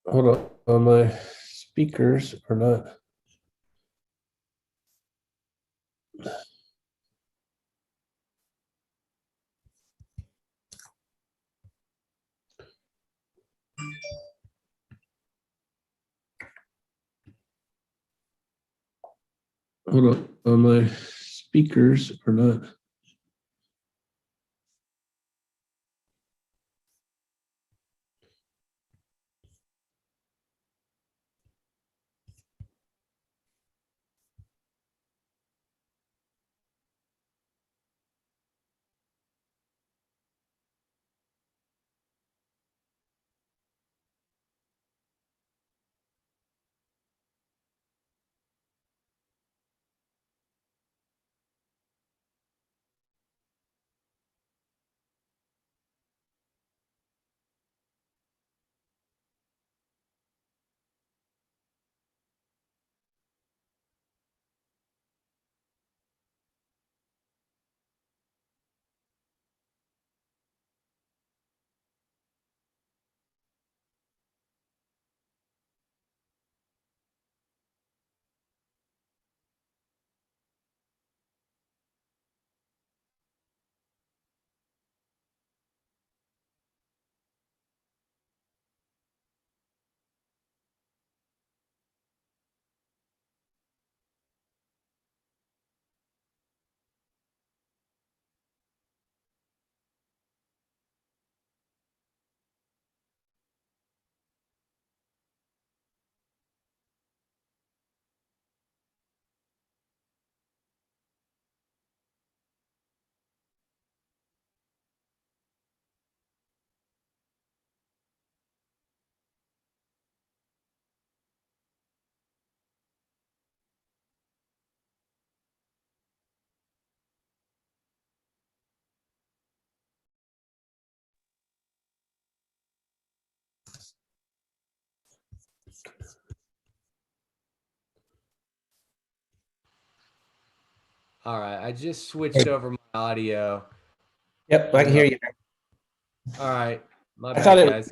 Hold on, my speakers are not. Hold on, my speakers are not. All right, I just switched over my audio. Yep, I can hear you. All right, my I thought bad, it guys.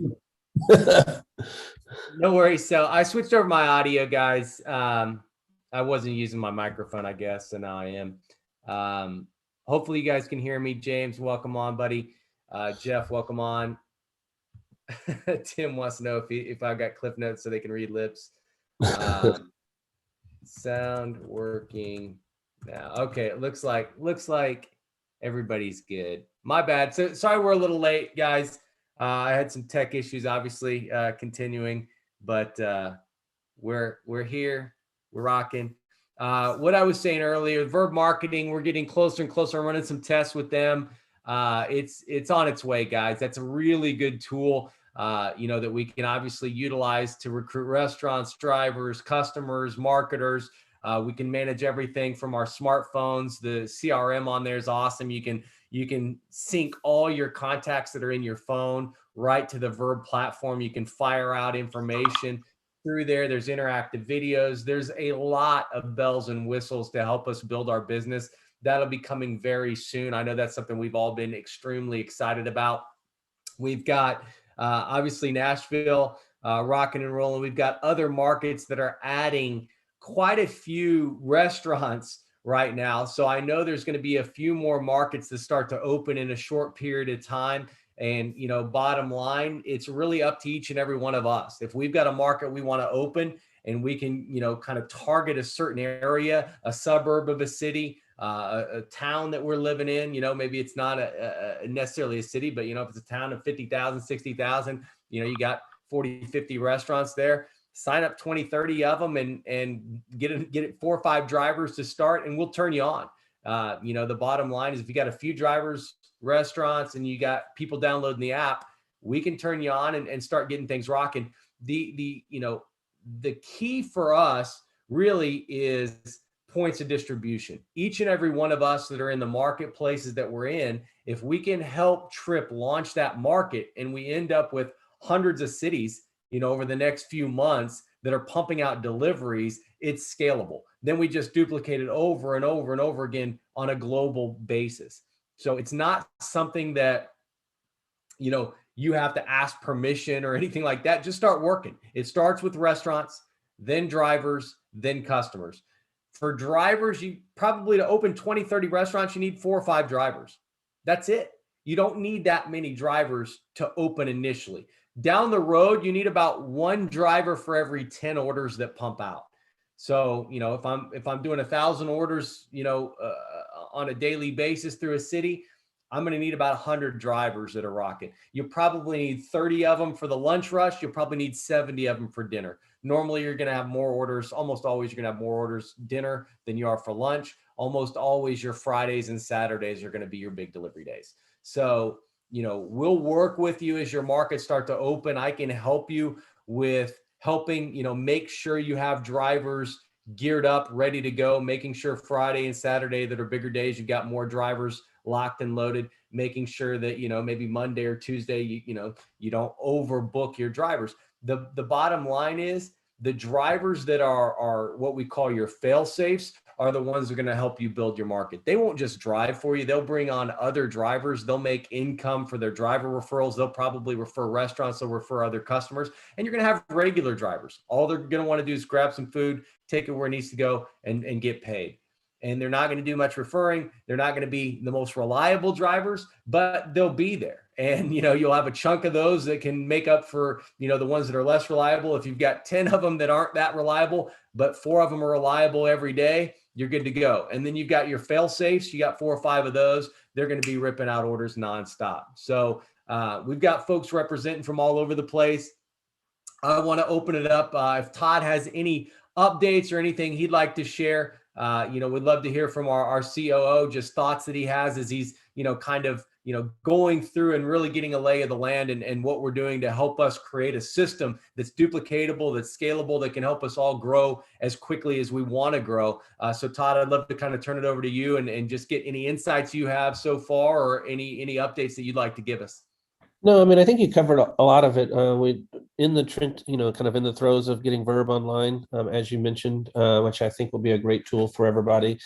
was. No worries. So I switched over my audio, guys. I wasn't using my microphone, I guess, so now I am. Hopefully, you guys can hear me. James, welcome on, buddy. Jeff, welcome on. Tim wants to know if I've got clip notes so they can read lips. Sound working now. Okay, it looks like everybody's good. My bad. So sorry we're a little late, guys. I had some tech issues, obviously, continuing, but we're here. We're rocking. What I was saying earlier, Verb Marketing, we're getting closer and closer. I'm running some tests with them. It's on its way, guys. That's a really good tool. That we can obviously utilize to recruit restaurants, drivers, customers, marketers. We can manage everything from our smartphones. The CRM on there is awesome. You can sync all your contacts that are in your phone right to the Verb platform. You can fire out information through there. There's interactive videos. There's a lot of bells and whistles to help us build our business. That'll be coming very soon. I know that's something we've all been extremely excited about. We've got obviously Nashville rocking and rolling. We've got other markets that are adding quite a few restaurants right now. So I know there's going to be a few more markets that start to open in a short period of time. And, bottom line, it's really up to each and every one of us. If we've got a market we want to open and we can, kind of target a certain area, a suburb of a city, a town that we're living in, maybe it's not necessarily a city, but, if it's a town of 50,000, 60,000, you got 40, 50 restaurants there, sign up 20, 30 of them and get it 4 or 5 drivers to start and we'll turn you on. The bottom line is if you got a few drivers, restaurants, and you got people downloading the app, we can turn you on and start getting things rocking. The key for us really is points of distribution. Each and every one of us that are in the marketplaces that we're in, if we can help Trip launch that market and we end up with hundreds of cities, over the next few months that are pumping out deliveries, it's scalable. Then we just duplicate it over and over and over again on a global basis. So it's not something that, you have to ask permission or anything like that. Just start working. It starts with restaurants, then drivers, then customers. For drivers, you probably, to open 20, 30 restaurants, you need 4 or 5 drivers. That's it. You don't need that many drivers to open initially. Down the road, you need about 1 driver for every 10 orders that pump out. So, if I'm doing 1,000 orders, on a daily basis through a city, I'm going to need about 100 drivers that are rocking. You probably need 30 of them for the lunch rush. You'll probably need 70 of them for dinner. Normally, you're going to have more orders. Almost always, you're going to have more orders dinner than you are for lunch. Almost always, your Fridays and Saturdays are going to be your big delivery days. So, we'll work with you as your markets start to open. I can help you with helping, make sure you have drivers geared up, ready to go, making sure Friday and Saturday that are bigger days, you've got more drivers locked and loaded, making sure that, maybe Monday or Tuesday, you don't overbook your drivers. The bottom line is the drivers that are what we call your fail safes are the ones that are going to help you build your market. They won't just drive for you. They'll bring on other drivers. They'll make income for their driver referrals. They'll probably refer restaurants. They'll refer other customers. And you're going to have regular drivers. All they're going to want to do is grab some food, take it where it needs to go, and get paid. And they're not going to do much referring. They're not going to be the most reliable drivers, but they'll be there. And, you'll have a chunk of those that can make up for, the ones that are less reliable. If you've got 10 of them that aren't that reliable, but 4 of them are reliable every day, you're good to go. And then you've got your fail safes. You got 4 or 5 of those. They're going to be ripping out orders nonstop. So we've got folks representing from all over the place. I want to open it up. If Todd has any updates or anything he'd like to share, we'd love to hear from our COO, just thoughts that he has as he's, going through and really getting a lay of the land and what we're doing to help us create a system that's duplicatable, that's scalable, that can help us all grow as quickly as we want to grow. So Todd, I'd love to kind of turn it over to you and just get any insights you have so far or any updates that you'd like to give us. No, I mean, I think you covered a lot of it. We in the trend, kind of in the throes of getting Verb online, as you mentioned, which I think will be a great tool for everybody.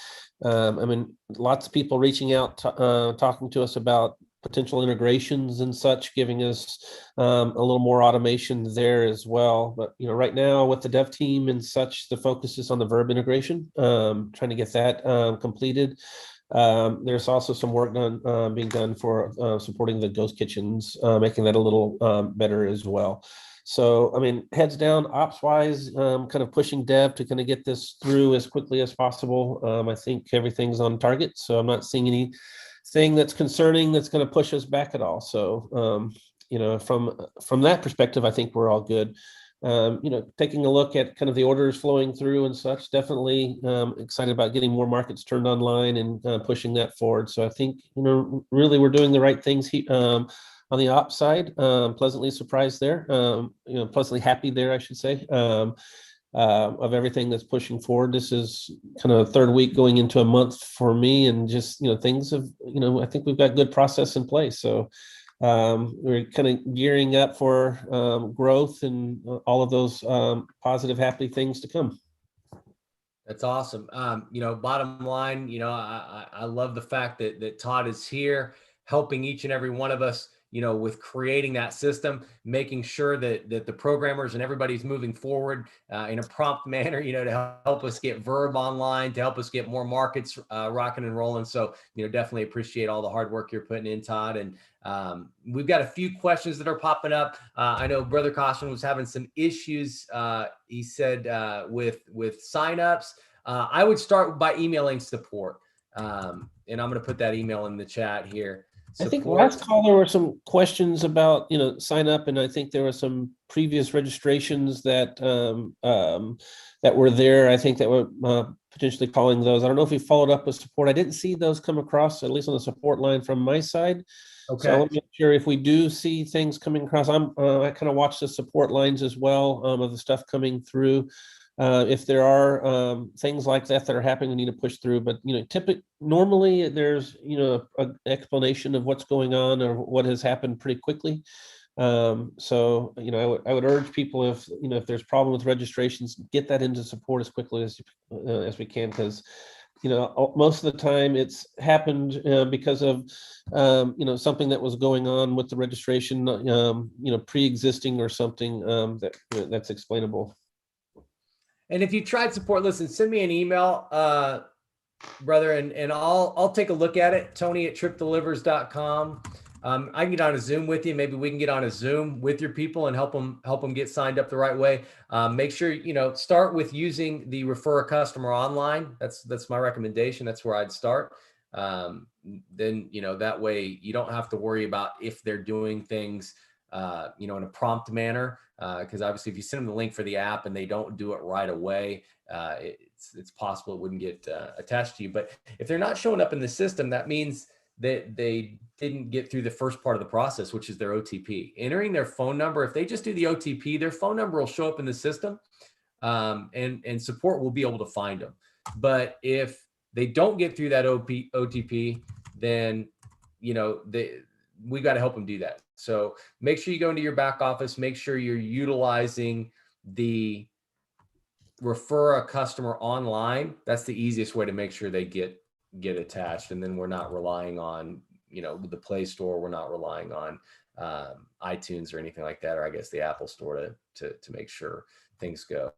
I mean, lots of people reaching out, talking to us about potential integrations and such, giving us a little more automation there as well. But right now with the dev team and such, the focus is on the Verb integration, trying to get that completed. There's also some work being done for supporting the ghost kitchens, making that a little better as well. So, I mean, heads down, ops wise, kind of pushing dev to kind of get this through as quickly as possible. I think everything's on target, so I'm not seeing anything that's concerning that's going to push us back at all. So, from that perspective, I think we're all good. Taking a look at kind of the orders flowing through and such, definitely excited about getting more markets turned online and pushing that forward. So I think, really we're doing the right things on the ops side. Pleasantly surprised there, pleasantly happy there, I should say, of everything that's pushing forward. This is kind of 3rd week going into a month for me, and just, things have, I think we've got good process in place. So we're kind of gearing up for growth and all of those positive, happy things to come. That's awesome. Bottom line, I love the fact that Todd is here helping each and every one of us, with creating that system, making sure that the programmers and everybody's moving forward in a prompt manner, to help us get Verb online, to help us get more markets rocking and rolling. So, definitely appreciate all the hard work you're putting in, Todd. And we've got a few questions that are popping up. I know Brother Caution was having some issues. He said with signups. I would start by emailing support. And I'm going to put that email in the chat here. I think last call there were some questions about sign up, and I think there were some previous registrations that that were there. I think that were potentially calling those. I don't know if we followed up with support. I didn't see those come across, at least on the support line from my side. Okay. So I want to make sure if we do see things coming across, I kind of watch the support lines as well of the stuff coming through. If there are things like that are happening, we need to push through. But normally there's an explanation of what's going on or what has happened pretty quickly. So I would urge people, if there's problem with registrations, get that into support as quickly as we can, because most of the time it's happened because of something that was going on with the registration, pre-existing or something that's explainable. And if you tried support, listen, send me an email, brother, and I'll take a look at it. Tony@tripdelivers.com. I can get on a Zoom with you. Maybe we can get on a Zoom with your people and help them get signed up the right way. Make sure, start with using the refer a customer online. That's my recommendation. That's where I'd start. Then, that way you don't have to worry about if they're doing things, in a prompt manner. Because obviously if you send them the link for the app and they don't do it right away, it's possible it wouldn't get attached to you. But if they're not showing up in the system, that means that they didn't get through the first part of the process, which is their OTP. Entering their phone number, if they just do the OTP, their phone number will show up in the system, and support will be able to find them. But if they don't get through that OTP, then we got to help them do that. So make sure you go into your back office, make sure you're utilizing the refer a customer online. That's the easiest way to make sure they get attached. And then we're not relying on, the Play Store. We're not relying on iTunes or anything like that, or I guess the Apple Store to make sure things go,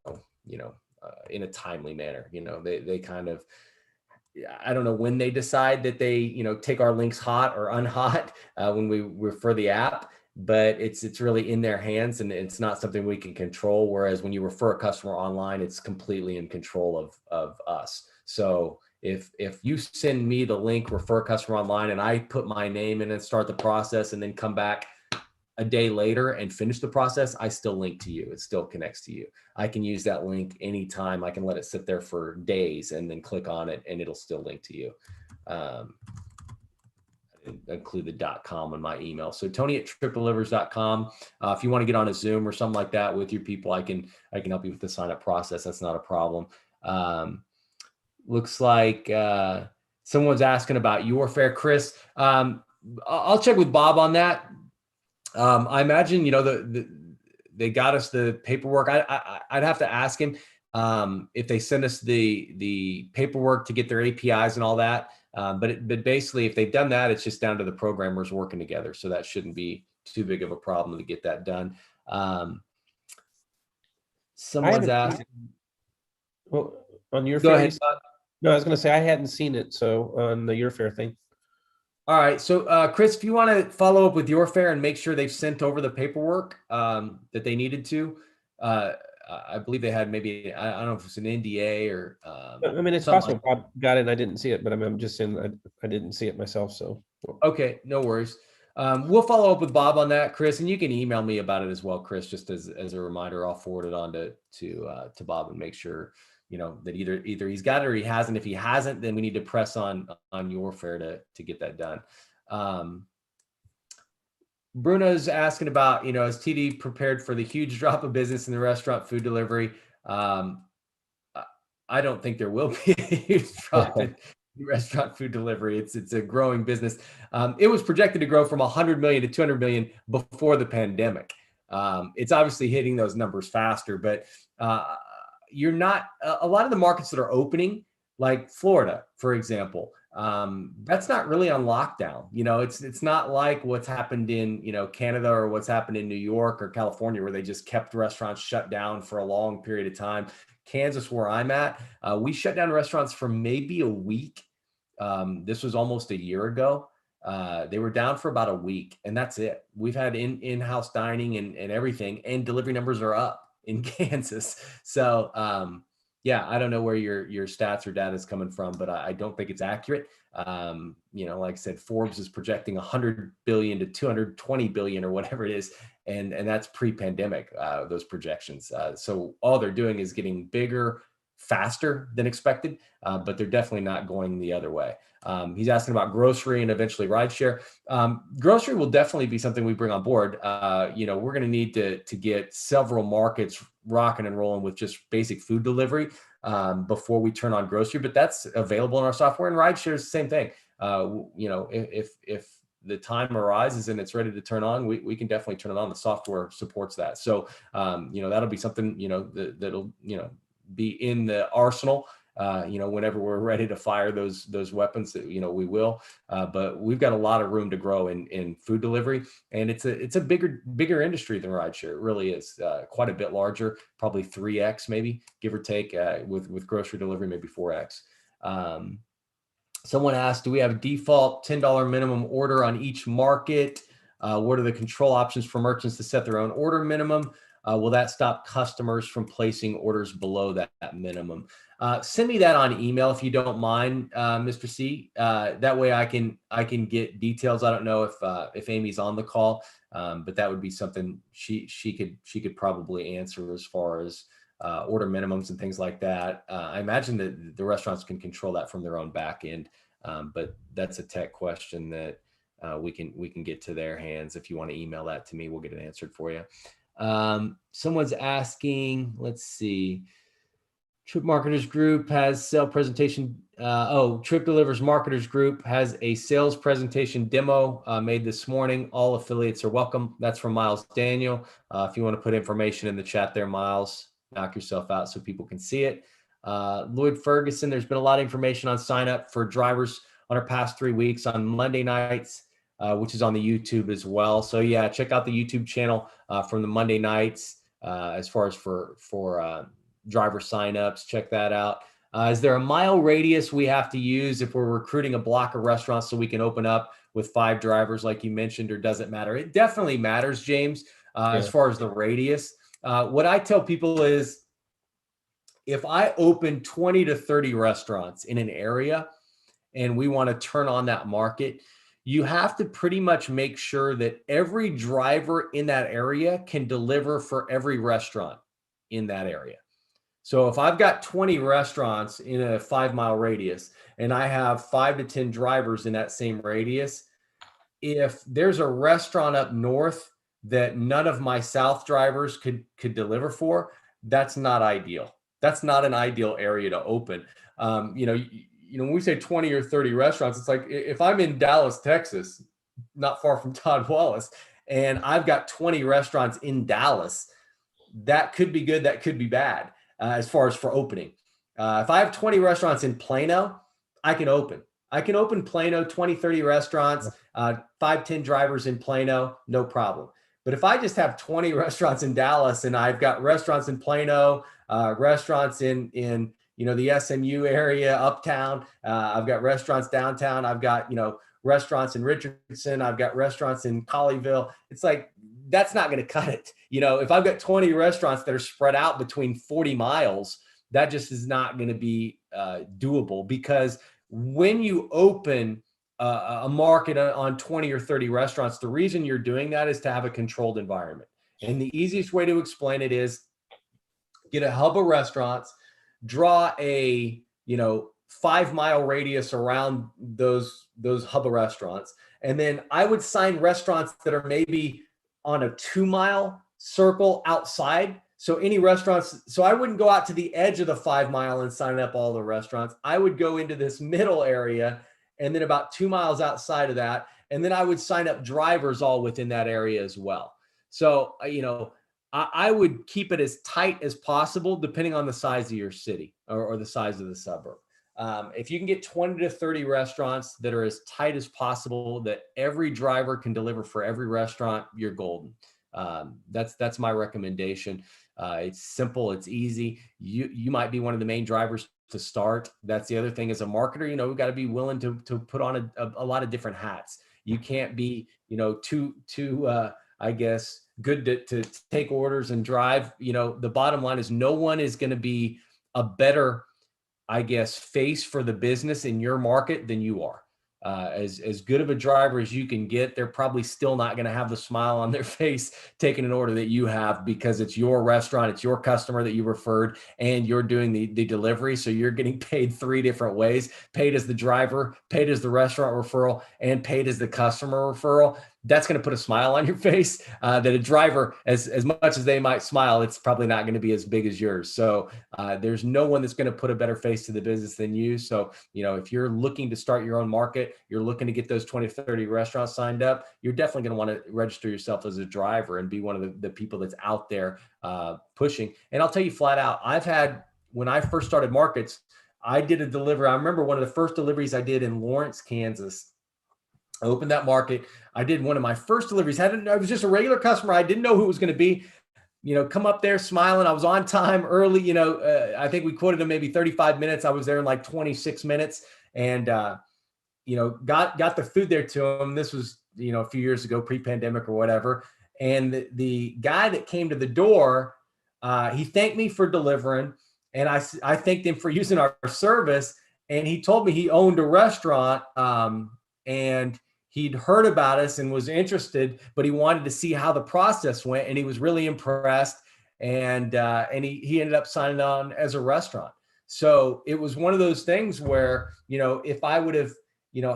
in a timely manner. They kind of, I don't know when they decide that they, take our links hot or unhot when we refer the app, but it's really in their hands and it's not something we can control. Whereas when you refer a customer online, it's completely in control of us. So if you send me the link, refer a customer online, and I put my name in and start the process and then come back a day later and finish the process, I still link to you. It still connects to you. I can use that link anytime. I can let it sit there for days and then click on it and it'll still link to you. Include the .com in my email. So Tony@tripdelivers.com. If you want to get on a Zoom or something like that with your people, I can help you with the sign up process. That's not a problem. Looks like someone's asking about your fare, Chris. I'll check with Bob on that. I imagine, they got us the paperwork. I'd have to ask him if they send us the paperwork to get their APIs and all that. But basically, if they've done that, it's just down to the programmers working together. So that shouldn't be too big of a problem to get that done. Someone's asking. Well, on your Go fare, ahead. No, I was going to say I hadn't seen it. So on the your fare thing. All right. So, Chris, if you want to follow up with your fare and make sure they've sent over the paperwork that they needed to, I believe they had maybe, I don't know if it's an NDA or. It's possible Bob got it and I didn't see it, but I'm just saying I didn't see it myself. So. Okay, no worries. We'll follow up with Bob on that, Chris, and you can email me about it as well, Chris, just as a reminder. I'll forward it on to Bob and make sure, that either he's got it or he hasn't. If he hasn't, then we need to press on your fare to get that done. Bruno's asking about, is TD prepared for the huge drop of business in the restaurant food delivery? I don't think there will be a huge drop in restaurant food delivery. It's a growing business. It was projected to grow from 100 million to 200 million before the pandemic. It's obviously hitting those numbers faster, but you're not, a lot of the markets that are opening, like Florida, for example, that's not really on lockdown. It's not like what's happened in, Canada or what's happened in New York or California, where they just kept restaurants shut down for a long period of time. Kansas, where I'm at, we shut down restaurants for maybe a week. This was almost a year ago. They were down for about a week, and that's it. We've had in-house dining and everything, and delivery numbers are up in Kansas. So I don't know where your stats or data is coming from, but I don't think it's accurate. Like I said, Forbes is projecting 100 billion to 220 billion or whatever it is. And that's pre-pandemic, those projections. So all they're doing is getting bigger, faster than expected, but they're definitely not going the other way. He's asking about grocery and eventually rideshare. Grocery will definitely be something we bring on board. We're going to need to get several markets rocking and rolling with just basic food delivery before we turn on grocery, but that's available in our software. And rideshare is the same thing. If the time arises and it's ready to turn on, we can definitely turn it on. The software supports that. So, that'll be something, that'll, be in the arsenal whenever we're ready to fire those weapons, that, we will. But we've got a lot of room to grow in food delivery, and it's a bigger industry than rideshare. It really is, quite a bit larger, probably 3x maybe, give or take, with grocery delivery, maybe 4x. Someone asked, do we have a default $10 minimum order on each market? What are the control options for merchants to set their own order minimum? Will that stop customers from placing orders below that minimum? Send me that on email if you don't mind, Mr. C. That way I can get details. I don't know if Amy's on the call, but that would be something she could probably answer as far as order minimums and things like that. I imagine that the restaurants can control that from their own back end, but that's a tech question that we can get to their hands. If you want to email that to me, we'll get it answered for you. Someone's asking, let's see. Trip Marketers Group has sale presentation. Trip Delivers Marketers Group has a sales presentation demo made this morning. All affiliates are welcome. That's from Miles Daniel. If you want to put information in the chat there, Miles, knock yourself out so people can see it. Lloyd Ferguson, there's been a lot of information on sign up for drivers on our past 3 weeks on Monday nights, which is on the YouTube as well. So yeah, check out the YouTube channel from the Monday nights as far as for driver signups. Check that out. Is there a mile radius we have to use if we're recruiting a block of restaurants so we can open up with 5 drivers like you mentioned, or does it matter? It definitely matters, James, as far as the radius. What I tell people is, if I open 20 to 30 restaurants in an area and we want to turn on that market, you have to pretty much make sure that every driver in that area can deliver for every restaurant in that area. So if I've got 20 restaurants in a 5-mile radius and I have 5 to 10 drivers in that same radius, if there's a restaurant up north that none of my south drivers could deliver for, that's not ideal. That's not an ideal area to open. When we say 20 or 30 restaurants, it's like if I'm in Dallas, Texas, not far from Todd Wallace, and I've got 20 restaurants in Dallas, that could be good, that could be bad. As far as for opening. If I have 20 restaurants in Plano, I can open Plano, 20, 30 restaurants, 5, 10 drivers in Plano, no problem. But if I just have 20 restaurants in Dallas and I've got restaurants in Plano, restaurants in the SMU area, uptown, I've got restaurants downtown, I've got, restaurants in Richardson, I've got restaurants in Colleyville. It's like, that's not going to cut it. If I've got 20 restaurants that are spread out between 40 miles, that just is not going to be doable, because when you open a market on 20 or 30 restaurants, the reason you're doing that is to have a controlled environment. And the easiest way to explain it is get a hub of restaurants, draw a, 5-mile radius around those hub of restaurants. And then I would sign restaurants that are maybe on a 2-mile circle outside. So any restaurants, so I wouldn't go out to the edge of the 5-mile and sign up all the restaurants. I would go into this middle area and then about 2 miles outside of that. And then I would sign up drivers all within that area as well. So, I would keep it as tight as possible, depending on the size of your city or the size of the suburb. If you can get 20 to 30 restaurants that are as tight as possible, that every driver can deliver for every restaurant, you're golden. That's my recommendation. It's simple, it's easy. You might be one of the main drivers to start. That's the other thing as a marketer, we've got to be willing to put on a lot of different hats. You can't be, too I guess, good to take orders and drive. The bottom line is no one is going to be a better, I guess, face for the business in your market than you are. As good of a driver as you can get, they're probably still not going to have the smile on their face taking an order that you have, because it's your restaurant, it's your customer that you referred, and you're doing the delivery. So you're getting paid 3 different ways: paid as the driver, paid as the restaurant referral, and paid as the customer referral. That's going to put a smile on your face that a driver, as much as they might smile, it's probably not going to be as big as yours. So there's no one that's going to put a better face to the business than you. So, if you're looking to start your own market, you're looking to get those 20 to 30 restaurants signed up, you're definitely going to want to register yourself as a driver and be one of the people that's out there pushing. And I'll tell you flat out, when I first started markets, I did a delivery. I remember one of the first deliveries I did in Lawrence, Kansas. I opened that market. I did one of my first deliveries. I was just a regular customer. I didn't know who it was going to be. Come up there smiling. I was on time early. I think we quoted him maybe 35 minutes. I was there in like 26 minutes, and got the food there to him. This was a few years ago, pre-pandemic or whatever. And the guy that came to the door, he thanked me for delivering, and I thanked him for using our service. And he told me he owned a restaurant, and he'd heard about us and was interested, but he wanted to see how the process went, and he was really impressed. And he ended up signing on as a restaurant. So it was one of those things where, if I would have,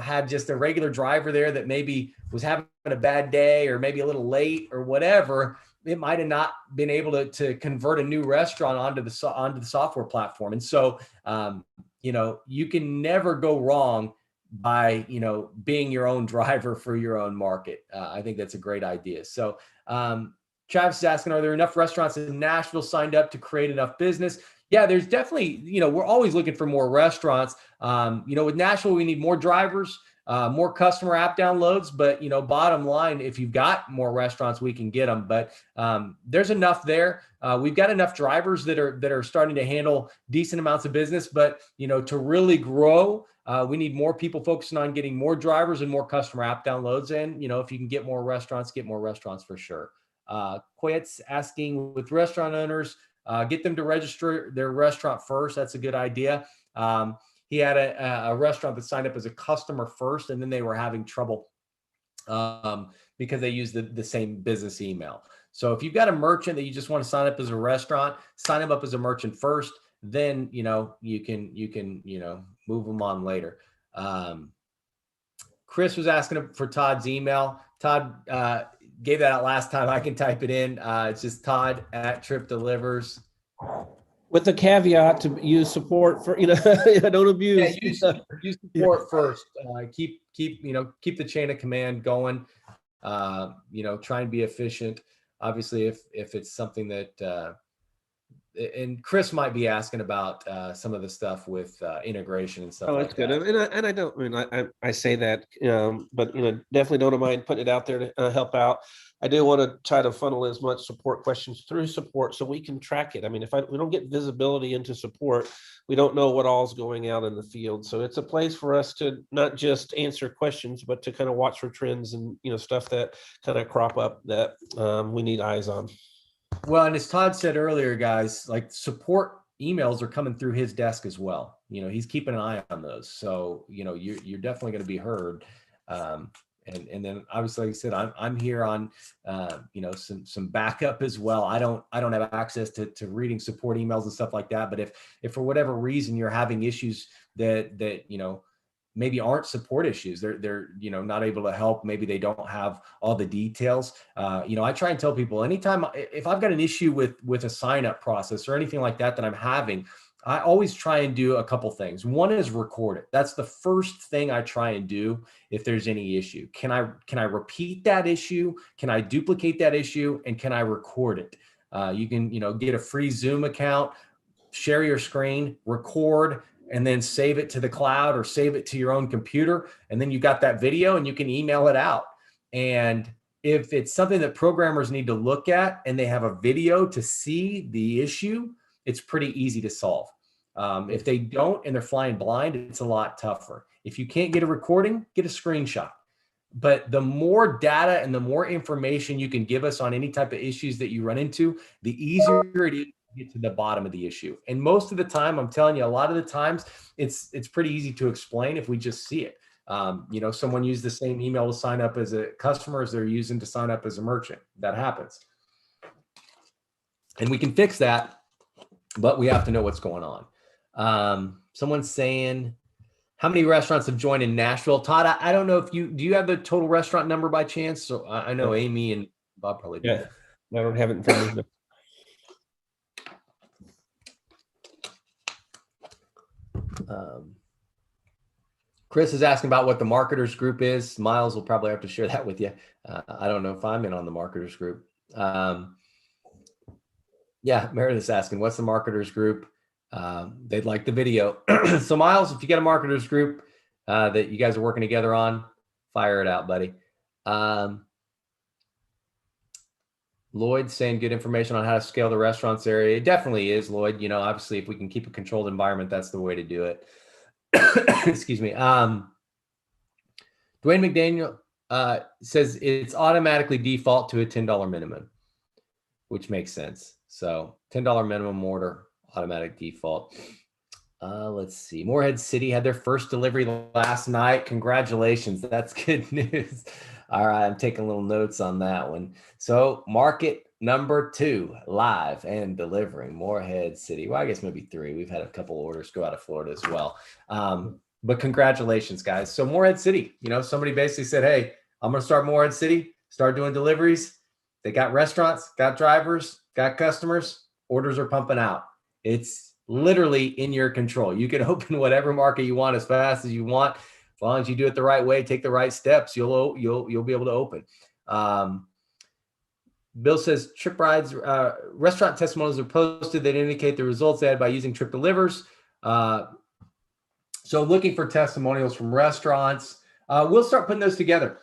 had just a regular driver there that maybe was having a bad day or maybe a little late or whatever, it might have not been able to convert a new restaurant onto the software platform. And so, you can never go wrong by, being your own driver for your own market. I think that's a great idea. So, Travis is asking, are there enough restaurants in Nashville signed up to create enough business? Yeah, there's definitely, we're always looking for more restaurants. With Nashville, we need more drivers, more customer app downloads. But, bottom line, if you've got more restaurants, we can get them. But there's enough there. We've got enough drivers that are starting to handle decent amounts of business. But, to really grow, we need more people focusing on getting more drivers and more customer app downloads. And, if you can get more restaurants for sure. Quet's asking, with restaurant owners, get them to register their restaurant first. That's a good idea. He had a restaurant that signed up as a customer first, and then they were having trouble because they used the same business email. So if you've got a merchant that you just want to sign up as a restaurant, sign them up as a merchant first. Then you can move them on later. Chris was asking for Todd's email. Todd gave that out last time. I can type it in. It's just Todd@Trip Delivers. With the caveat to use support for, don't abuse. Yeah, use support first. Keep the chain of command going. Try and be efficient. Obviously, if it's something that, and Chris might be asking about some of the stuff with integration and stuff. Oh, that's good. And I don't, I say that, but definitely don't mind putting it out there to help out. I do want to try to funnel as much support questions through support so we can track it. I mean, if we don't get visibility into support, we don't know what all's going out in the field. So it's a place for us to not just answer questions, but to kind of watch for trends and stuff that kind of crop up that we need eyes on. Well, and as Todd said earlier, guys, like support emails are coming through his desk as well. He's keeping an eye on those. So, you're definitely going to be heard. And then obviously, like I said, I'm here on, some backup as well. I don't have access to reading support emails and stuff like that. But if for whatever reason you're having issues that maybe aren't support issues, they're not able to help, maybe they don't have all the details, I try and tell people, anytime if I've got an issue with a sign up process or anything like that I'm having, I always try and do a couple things. One is record it. That's the first thing I try and do if there's any issue. Can I repeat that issue? Can I duplicate that issue? And can I record it? You can get a free Zoom account, share your screen, record, and then save it to the cloud or save it to your own computer. And then you got that video and you can email it out. And if it's something that programmers need to look at and they have a video to see the issue, it's pretty easy to solve. If they don't and they're flying blind, it's a lot tougher. If you can't get a recording, get a screenshot. But the more data and the more information you can give us on any type of issues that you run into, the easier it is get to the bottom of the issue. And most of the time, I'm telling you, a lot of the times it's pretty easy to explain if we just see it. Someone used the same email to sign up as a customer as they're using to sign up as a merchant. That happens. And we can fix that, but we have to know what's going on. Someone's saying, how many restaurants have joined in Nashville? Todd, I don't know if do you have the total restaurant number by chance? So I know Amy and Bob probably do. Yeah, I don't have it in front of me. Chris is asking about what the marketers group is. Miles will probably have to share that with you. I don't know if I'm in on the marketers group. Yeah, Meredith's asking, what's the marketers group? they'd like the video. So Miles, if you got a marketers group that you guys are working together on, fire it out, buddy. Lloyd saying good information on how to scale the restaurants area. It definitely is, Lloyd. You know, obviously, if we can keep a controlled environment, that's the way to do it. Excuse me. Dwayne McDaniel says it's automatically default to a $10 minimum, which makes sense. So $10 minimum order, automatic default. Let's see. Morehead City had their first delivery last night. Congratulations. That's good news. All right. I'm taking little notes on that one. So market number 2, live and delivering, Morehead City. Well, I guess maybe 3. We've had a couple orders go out of Florida as well. But congratulations, guys. So Morehead City, you know, somebody basically said, hey, I'm going to start Morehead City, start doing deliveries. They got restaurants, got drivers, got customers. Orders are pumping out. It's literally in your control. You can open whatever market you want as fast as you want. As long as you do it the right way, take the right steps, you'll be able to open. Bill says trip rides, restaurant testimonials are posted that indicate the results they had by using Trip Delivers. So looking for testimonials from restaurants. We'll start putting those together.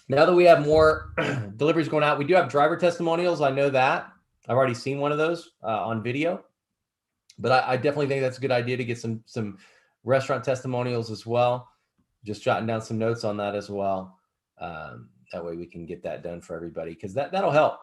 Now that we have more deliveries going out, we do have driver testimonials. I know that. I've already seen one of those on video. But I definitely think that's a good idea to get some restaurant testimonials as well. Just jotting down some notes on that as well. That way we can get that done for everybody, because that'll help.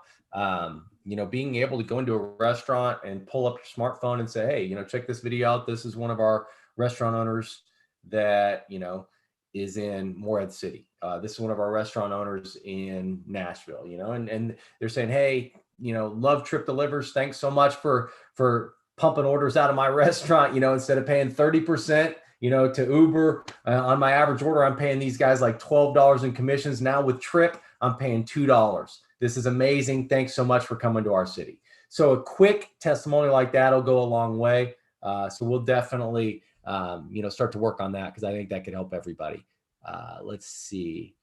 You know, being able to go into a restaurant and pull up your smartphone and say, hey, you know, check this video out. This is one of our restaurant owners that, you know, is in Morehead City. This is one of our restaurant owners in Nashville, you know, and they're saying, hey, you know, love Trip Delivers. Thanks so much for pumping orders out of my restaurant. You know, instead of paying 30%, you know, to Uber on my average order, I'm paying these guys like $12 in commissions. Now with Trip, I'm paying $2. This is amazing. Thanks so much for coming to our city. So a quick testimony like that will go a long way. So we'll definitely, you know, start to work on that, because I think that could help everybody. Let's see.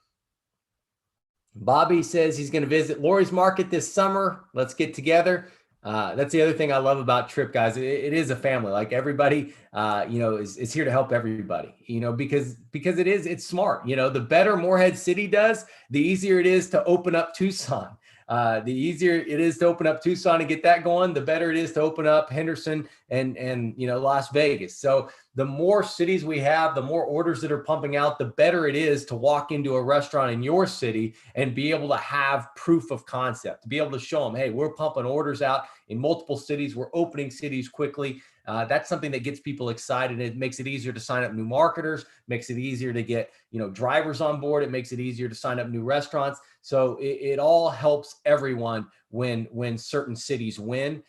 Bobby says he's going to visit Lori's Market this summer. Let's get together. That's the other thing I love about Trip, guys. It is a family. Like everybody, you know, is here to help everybody, you know, because it's smart. You know, the better Morehead City does, the easier it is to open up Tucson. The easier it is to open up Tucson and get that going, the better it is to open up Henderson and you know, Las Vegas. So the more cities we have, the more orders that are pumping out, the better it is to walk into a restaurant in your city and be able to have proof of concept, to be able to show them, hey, we're pumping orders out in multiple cities. We're opening cities quickly. That's something that gets people excited. It makes it easier to sign up new marketers, makes it easier to get, you know, drivers on board. It makes it easier to sign up new restaurants. So it all helps everyone when certain cities win.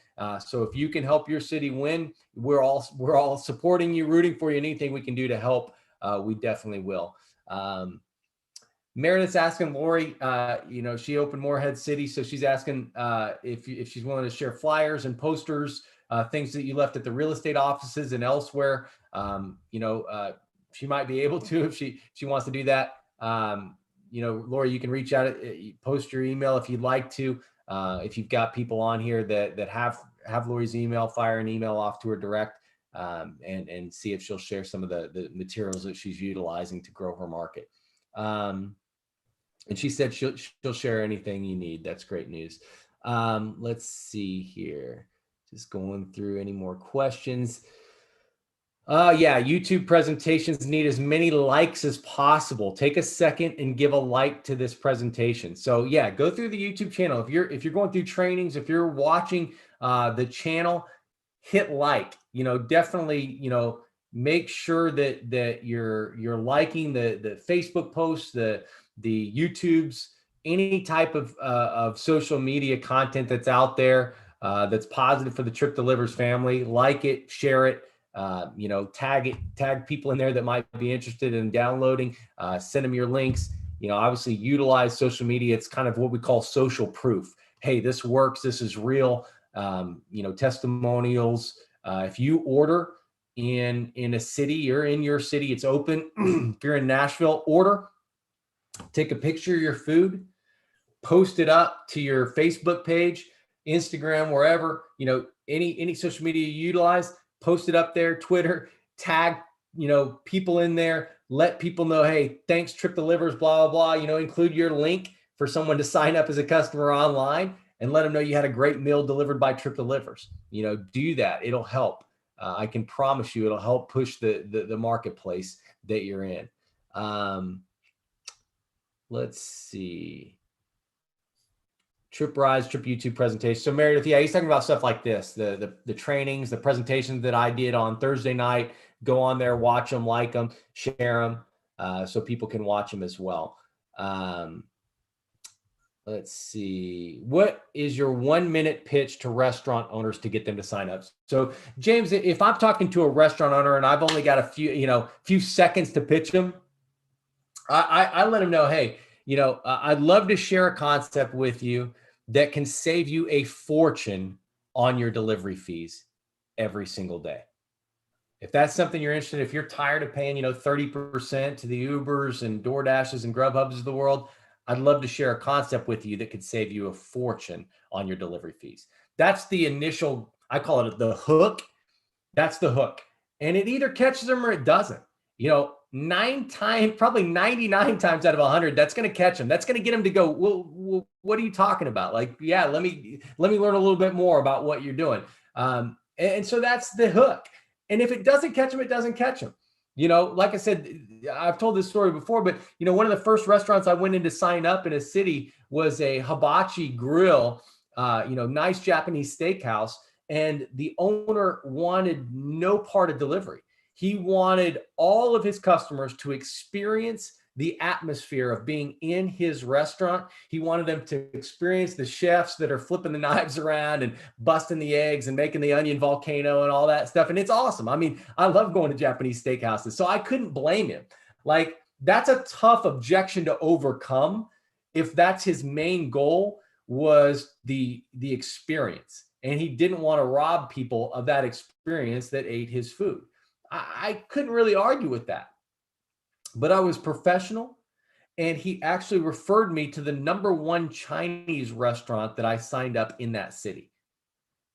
So if you can help your city win, we're all supporting you, rooting for you. Anything we can do to help, we definitely will. Meredith's asking Lori, you know, she opened Morehead City, so she's asking if she's willing to share flyers and posters, things that you left at the real estate offices and elsewhere. You know, she might be able to if she wants to do that. You know, Lori, you can reach out, post your email if you'd like to. If you've got people on here that have Lori's email, fire an email off to her direct, and see if she'll share some of the materials that she's utilizing to grow her market. And she said she'll share anything you need. That's great news. Let's see here. Just going through any more questions. Yeah, YouTube presentations need as many likes as possible. Take a second and give a like to this presentation. So yeah, go through the YouTube channel. If you're going through trainings, if you're watching the channel, hit like. You know, definitely, you know, make sure that you're liking the Facebook posts, the YouTubes, any type of social media content that's out there that's positive for the Trip Delivers family. Like it, share it. You know, tag people in there that might be interested in downloading, send them your links. You know, obviously utilize social media. It's kind of what we call social proof. Hey, this works. This is real. You know, testimonials. If you order in a city or in your city, it's open. If you're in Nashville, order, take a picture of your food, post it up to your Facebook page, Instagram, wherever, you know, any social media you utilize, post it up there, Twitter, tag, people in there, let people know, hey, thanks Trip Delivers, blah, blah, blah, include your link for someone to sign up as a customer online and let them know you had a great meal delivered by Trip Delivers. Do that. It'll help. I can promise you it'll help push the marketplace that you're in. Let's see. Trip Rise, Trip YouTube presentation. So Meredith, yeah, he's talking about stuff like this, the trainings, the presentations that I did on Thursday night. Go on there, watch them, like them, share them, so people can watch them as well. Let's see. What is your 1-minute pitch to restaurant owners to get them to sign up? So James, if I'm talking to a restaurant owner and I've only got a few seconds to pitch them, I let them know, hey, I'd love to share a concept with you that can save you a fortune on your delivery fees every single day. If that's something you're interested in, if you're tired of paying, 30% to the Ubers and DoorDashes and Grubhubs of the world, I'd love to share a concept with you that could save you a fortune on your delivery fees. That's the initial, I call it the hook. That's the hook. And it either catches them or it doesn't. 9 times, probably 99 times out of 100, that's going to catch them. That's going to get them to go, well, what are you talking about? Like, yeah, let me learn a little bit more about what you're doing. And so that's the hook. And if it doesn't catch them, it doesn't catch them. Like I said, I've told this story before, but one of the first restaurants I went in to sign up in a city was a hibachi grill, nice Japanese steakhouse. And the owner wanted no part of delivery. He wanted all of his customers to experience the atmosphere of being in his restaurant. He wanted them to experience the chefs that are flipping the knives around and busting the eggs and making the onion volcano and all that stuff. And it's awesome. I mean, I love going to Japanese steakhouses, so I couldn't blame him. Like, that's a tough objection to overcome if that's his main goal was the experience. And he didn't want to rob people of that experience that ate his food. I couldn't really argue with that, but I was professional, and he actually referred me to the #1 Chinese restaurant that I signed up in that city.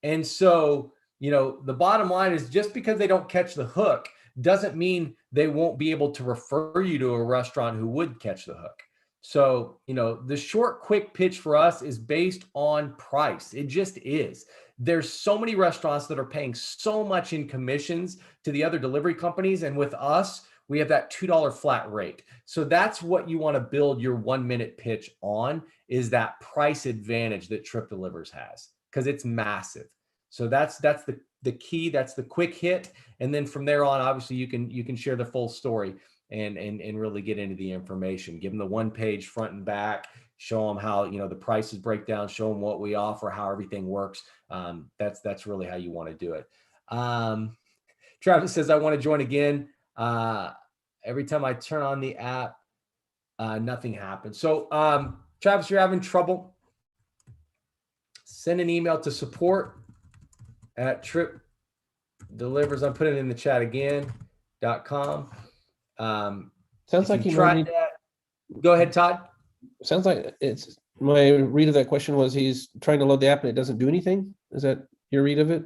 And so, the bottom line is, just because they don't catch the hook doesn't mean they won't be able to refer you to a restaurant who would catch the hook. So, the short, quick pitch for us is based on price. It just is. There's so many restaurants that are paying so much in commissions to the other delivery companies. And with us, we have that $2 flat rate. So that's what you want to build your 1-minute pitch on, is that price advantage that Trip Delivers has, because it's massive. So that's the key. That's the quick hit. And then from there on, obviously you can share the full story and really get into the information. Give them the 1-page front and back, show them how, the prices break down, show them what we offer, how everything works. That's really how you want to do it. Travis says, I want to join again. Every time I turn on the app, nothing happens. So Travis, you're having trouble, send an email to support@Trip Delivers. I'm putting it in the chat again, .com. Sounds like you tried that. Go ahead, Todd. Sounds like it's, my read of that question was he's trying to load the app and it doesn't do anything. Is that your read of it?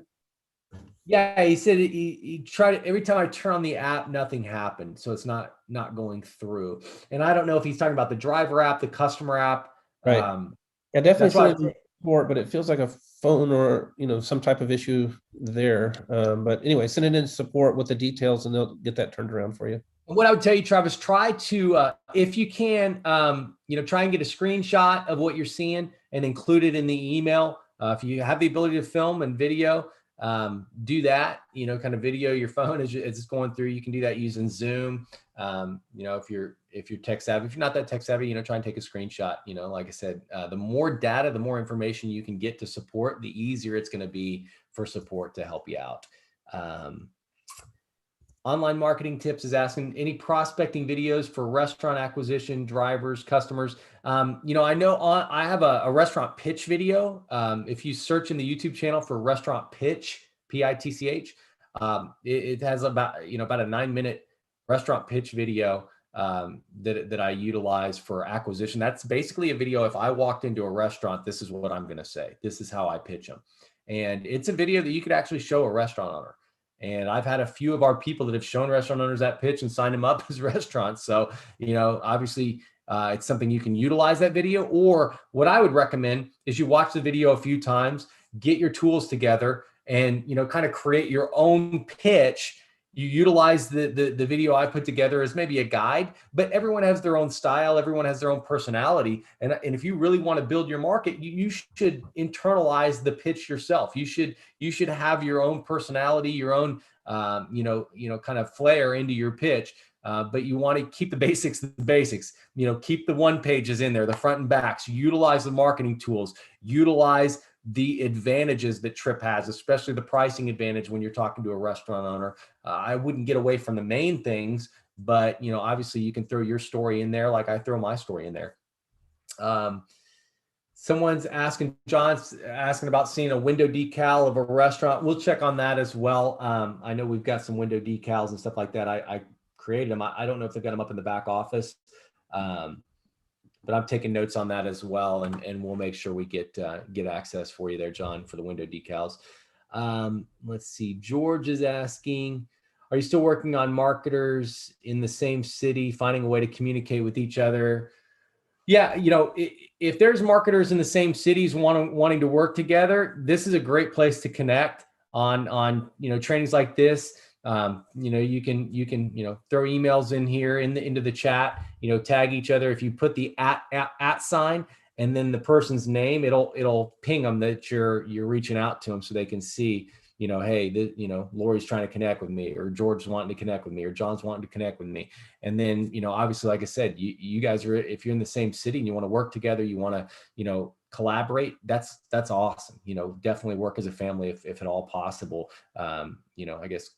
Yeah, he said he tried it. Every time I turn on the app, nothing happened. So it's not going through. And I don't know if he's talking about the driver app, the customer app. Right. Yeah, definitely support, but it feels like a phone or some type of issue there. But anyway, send it in support with the details and they'll get that turned around for you. And what I would tell you, Travis, try to, if you can, try and get a screenshot of what you're seeing and include it in the email. If you have the ability to film and video, do that, kind of video your phone as it's going through. You can do that using Zoom. If you're tech savvy, if you're not that tech savvy, try and take a screenshot. Like I said, the more data, the more information you can get to support, the easier it's going to be for support to help you out. Online Marketing Tips is asking, any prospecting videos for restaurant acquisition, drivers, customers? I know I have a restaurant pitch video. If you search in the YouTube channel for restaurant pitch, PITCH, it has about a 9-minute restaurant pitch video that I utilize for acquisition. That's basically a video. If I walked into a restaurant, this is what I'm going to say. This is how I pitch them. And it's a video that you could actually show a restaurant owner. And I've had a few of our people that have shown restaurant owners that pitch and signed them up as restaurants. So, obviously it's something you can utilize that video. Or what I would recommend is you watch the video a few times, get your tools together, and, kind of create your own pitch. You utilize the video I put together as maybe a guide, but everyone has their own style. Everyone has their own personality. And if you really want to build your market, you should internalize the pitch yourself. You should have your own personality, your own, kind of flair into your pitch. But you want to keep the basics, keep the one pages in there, the front and backs, utilize the marketing tools, utilize the advantages that Trip has, especially the pricing advantage when you're talking to a restaurant owner. I wouldn't get away from the main things, but obviously you can throw your story in there like I throw my story in there. Someone's asking, John's asking about seeing a window decal of a restaurant. We'll check on that as well. I know we've got some window decals and stuff like that. I created them. I don't know if they've got them up in the back office. But I'm taking notes on that as well, and we'll make sure we get access for you there, John, for the window decals. Let's see. George is asking, are you still working on marketers in the same city, finding a way to communicate with each other? Yeah, if there's marketers in the same cities wanting to work together, this is a great place to connect on trainings like this. You can throw emails in here into the chat, tag each other. If you put the at sign and then the person's name, it'll ping them that you're reaching out to them so they can see, hey, Lori's trying to connect with me, or George's wanting to connect with me, or John's wanting to connect with me. And then, obviously, like I said, you guys are, if you're in the same city and you want to work together, you want to, collaborate, that's awesome. Definitely work as a family if at all possible. I guess,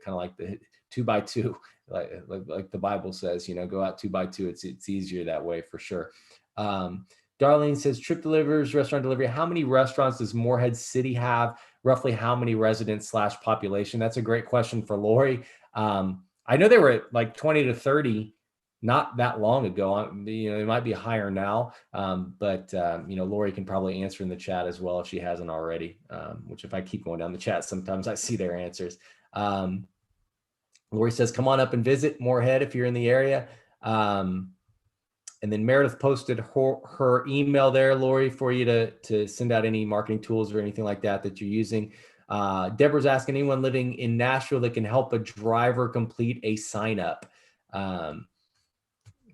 kind of like the 2x2, like the Bible says, go out 2x2. It's easier that way for sure. Darlene says, Trip delivers restaurant delivery. How many restaurants does Morehead City have? Roughly how many residents / population? That's a great question for Lori. I know they were at like 20 to 30 not that long ago. It might be higher now, but Lori can probably answer in the chat as well if she hasn't already, which if I keep going down the chat, sometimes I see their answers. Lori says, come on up and visit Morehead if you're in the area. And then Meredith posted her email there, Lori, for you to send out any marketing tools or anything like that you're using. Deborah's asking, anyone living in Nashville that can help a driver complete a sign up.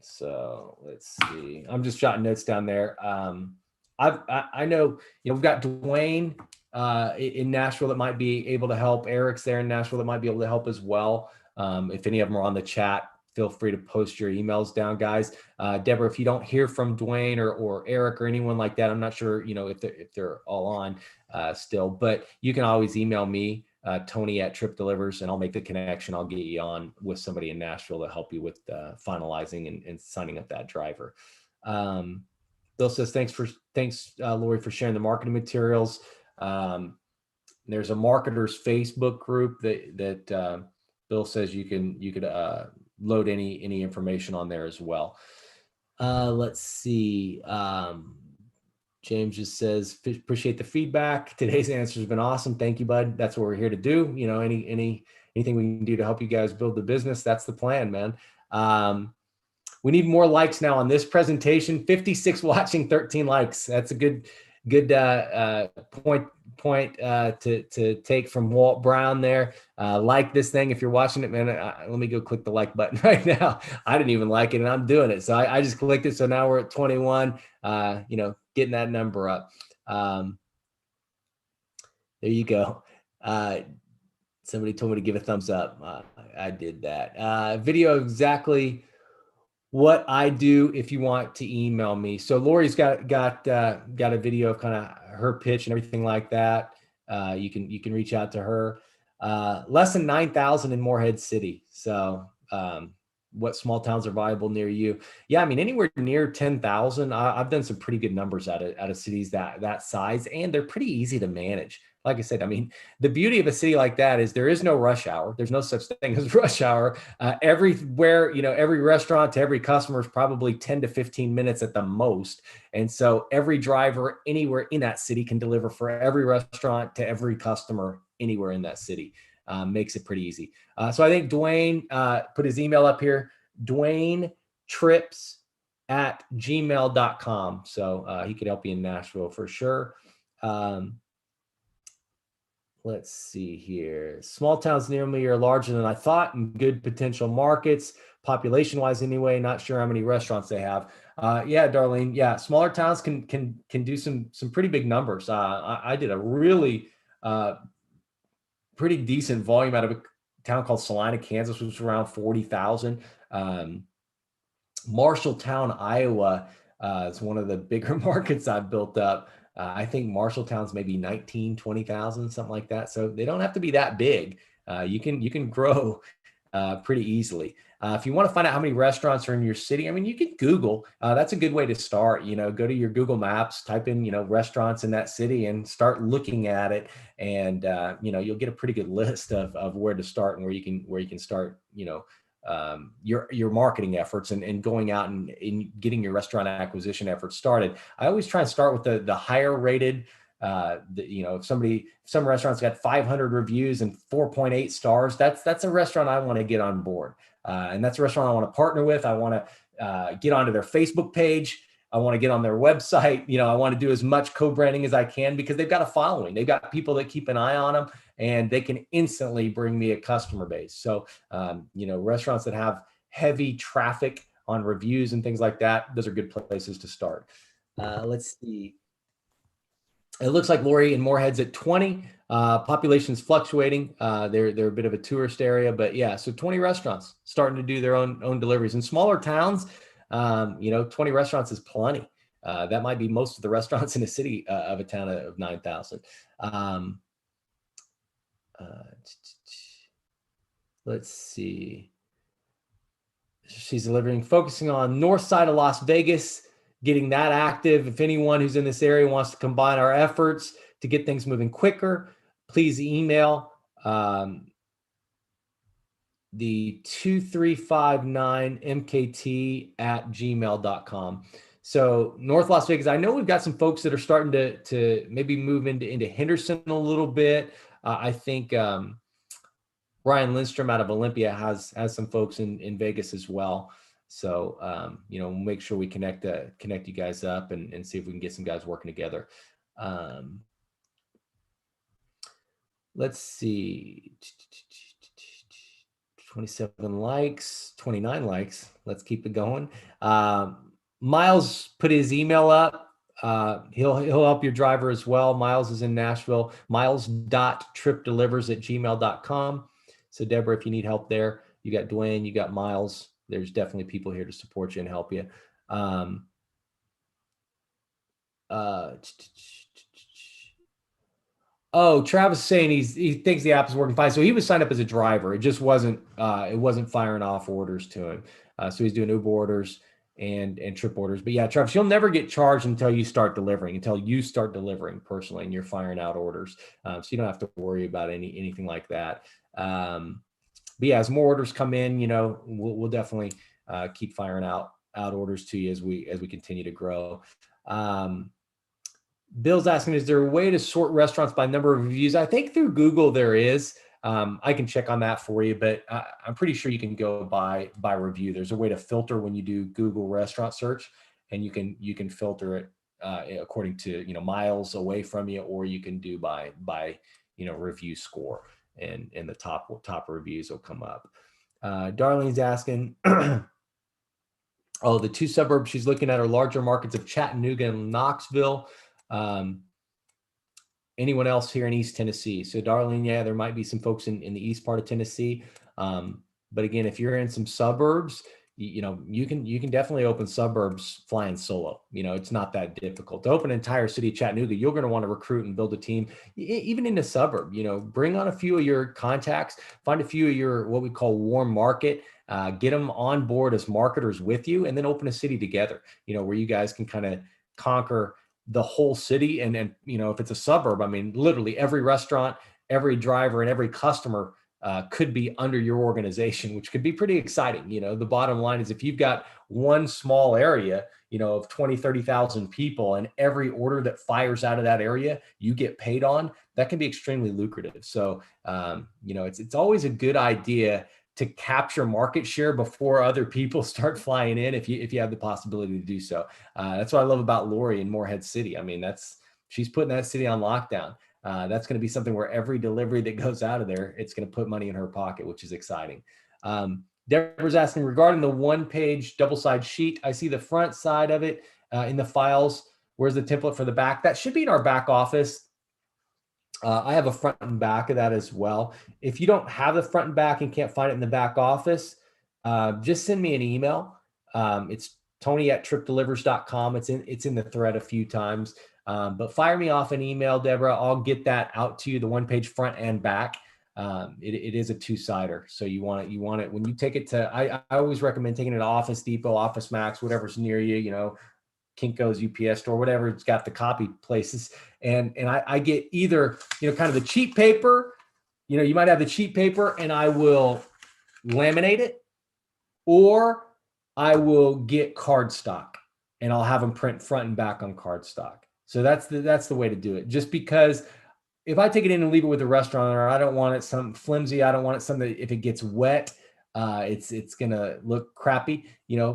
So let's see. I'm just jotting notes down there. I know, we've got Dwayne in Nashville that might be able to help. Eric's there in Nashville that might be able to help as well. If any of them are on the chat, feel free to post your emails down, guys. Deborah, if you don't hear from Dwayne or Eric or anyone like that, I'm not sure, if they're all on still, but you can always email me, Tony at Trip Delivers, and I'll make the connection. I'll get you on with somebody in Nashville to help you with finalizing and signing up that driver. Bill says, thanks, Lori, for sharing the marketing materials. There's a marketers Facebook group that Bill says you could load any information on there as well. Let's see. James just says, appreciate the feedback. Today's answer has been awesome. Thank you, bud. That's what we're here to do. Anything we can do to help you guys build the business, that's the plan, man. We need more likes now on this presentation. 56 watching, 13 likes. That's a good point to take from Walt Brown there. Like this thing if you're watching it, man. Let me go click the like button right now. I didn't even like it and I'm doing it, so I just clicked it. So now we're at 21. Getting that number up. There you go. Somebody told me to give a thumbs up. I did that. Video exactly what I do if you want to email me. So Lori's got a video of kind of her pitch and everything like that. You can reach out to her. Less than 9,000 in Morehead City. So what small towns are viable near you? Yeah, I mean, anywhere near 10,000. I've done some pretty good numbers out of cities that size, and they're pretty easy to manage. like I said, I mean, the beauty of a city like that is there is no rush hour. There's no such thing as rush hour. Everywhere, every restaurant to every customer is probably 10 to 15 minutes at the most. And so every driver anywhere in that city can deliver for every restaurant to every customer anywhere in that city. Makes it pretty easy. So I think Dwayne put his email up here, DwayneTrips@gmail.com. So he could help you in Nashville for sure. Let's see here. Small towns near me are larger than I thought and good potential markets, population-wise anyway. Not sure how many restaurants they have. Yeah, Darlene. Yeah, smaller towns can do some pretty big numbers. I did a really pretty decent volume out of a town called Salina, Kansas, which was around 40,000. Marshalltown, Iowa, is one of the bigger markets I've built up. I think Marshalltown's maybe 19, 20,000, something like that. So they don't have to be that big. You can grow pretty easily. If you want to find out how many restaurants are in your city, I mean, you can Google. That's a good way to start. Go to your Google Maps, type in, restaurants in that city and start looking at it. And, you'll get a pretty good list of where to start and where you can start, your marketing efforts and going out and getting your restaurant acquisition efforts started. I always try and start with the higher rated. If some restaurants got 500 reviews and 4.8 stars, that's a restaurant I want to get on board. And that's a restaurant I want to partner with. I want to get onto their Facebook page. I want to get on their website. I want to do as much co-branding as I can because they've got a following. They've got people that keep an eye on them and they can instantly bring me a customer base. So, restaurants that have heavy traffic on reviews and things like that, those are good places to start. Let's see. It looks like Lori and Moorhead's at 20. Population's fluctuating. They're a bit of a tourist area, but yeah, so 20 restaurants starting to do their own deliveries. In smaller towns, 20 restaurants is plenty. That might be most of the restaurants in a city of a town of 9,000. Let's see. She's delivering, focusing on north side of Las Vegas, getting that active. If anyone who's in this area wants to combine our efforts to get things moving quicker, please email the 2359mkt@gmail.com. So North Las Vegas, I know we've got some folks that are starting to maybe move into Henderson a little bit. I think Ryan Lindstrom out of Olympia has some folks in Vegas as well. So, make sure we connect you guys up and see if we can get some guys working together. Let's see. 27 likes, 29 likes. Let's keep it going. Miles put his email up. He'll help your driver as well. Miles is in Nashville. miles.tripdelivers@gmail.com. So Deborah, if you need help there, you got Dwayne, you got Miles. There's definitely people here to support you and help you. Travis is saying he thinks the app is working fine. So he was signed up as a driver. It just wasn't firing off orders to him. So he's doing Uber orders and trip orders. But yeah, Travis, you'll never get charged until you start delivering personally and you're firing out orders. So you don't have to worry about anything like that. But yeah, as more orders come in, we'll definitely keep firing out orders to you as we continue to grow. Bill's asking, is there a way to sort restaurants by number of reviews? I think through Google there is. I can check on that for you, but I'm pretty sure you can go by review. There's a way to filter when you do Google restaurant search, and you can filter it according to miles away from you, or you can do by review score, and the top reviews will come up. Darlene's asking, the two suburbs she's looking at are larger markets of Chattanooga and Knoxville. Anyone else here in East Tennessee? So Darlene, yeah, there might be some folks in the east part of Tennessee. But again, if you're in some suburbs, you can definitely open suburbs flying solo. It's not that difficult to open an entire city of Chattanooga. You're going to want to recruit and build a team, even in the suburb. Bring on a few of your contacts, find a few of your what we call warm market, get them on board as marketers with you, and then open a city together. Where you guys can kind of conquer the whole city. And if it's a suburb, I mean, literally every restaurant, every driver, and every customer could be under your organization, which could be pretty exciting. The bottom line is if you've got one small area, of 20, 30,000 people, and every order that fires out of that area, you get paid on, that can be extremely lucrative. So, it's always a good idea to capture market share before other people start flying in, if you have the possibility to do so. That's what I love about Lori in Morehead City. I mean, she's putting that city on lockdown. That's going to be something where every delivery that goes out of there, it's going to put money in her pocket, which is exciting. Deborah's asking regarding the one-page double-side sheet. I see the front side of it in the files. Where's the template for the back? That should be in our back office. I have a front and back of that as well. If you don't have the front and back and can't find it in the back office, just send me an email. It's tony@tripdelivers.com. It's in the thread a few times. But fire me off an email, Deborah. I'll get that out to you, the one-page front and back. It is a two-sider. So you want it when you take it to, I always recommend taking it to Office Depot, Office Max, whatever's near you, Kinko's, UPS store, whatever, it's got the copy places. And I get either, kind of the cheap paper, you might have the cheap paper and I will laminate it, or I will get cardstock and I'll have them print front and back on cardstock. So that's the way to do it. Just because if I take it in and leave it with the restaurant owner, I don't want it some flimsy. I don't want it something that if it gets wet, it's gonna look crappy,